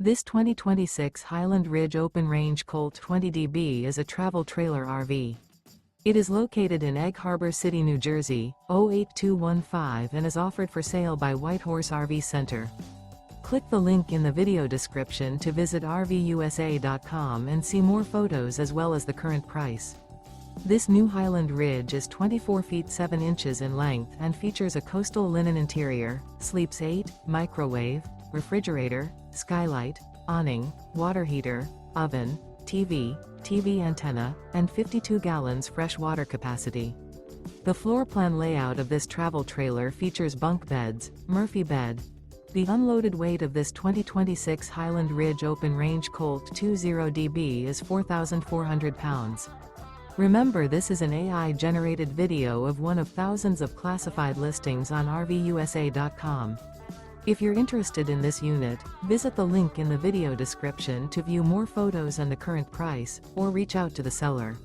This 2026 Highland Ridge Open Range Colt 20DB is a travel trailer RV. It is located in Egg Harbor City, New Jersey, 08215 and is offered for sale by Whitehorse RV Center. Click the link in the video description to visit RVUSA.com and see more photos as well as the current price. This new Highland Ridge is 24 feet 7 inches in length and features a coastal linen interior, sleeps 8, microwave, refrigerator, skylight, awning, water heater, oven, TV antenna, and 52 gallons fresh water capacity. The floor plan layout of this travel trailer features bunk beds, Murphy bed. The unloaded weight of this 2026 Highland Ridge Open Range Colt 20DB is 4,400 pounds. Remember, this is an AI-generated video of one of thousands of classified listings on RVUSA.com. If you're interested in this unit, visit the link in the video description to view more photos and the current price, or reach out to the seller.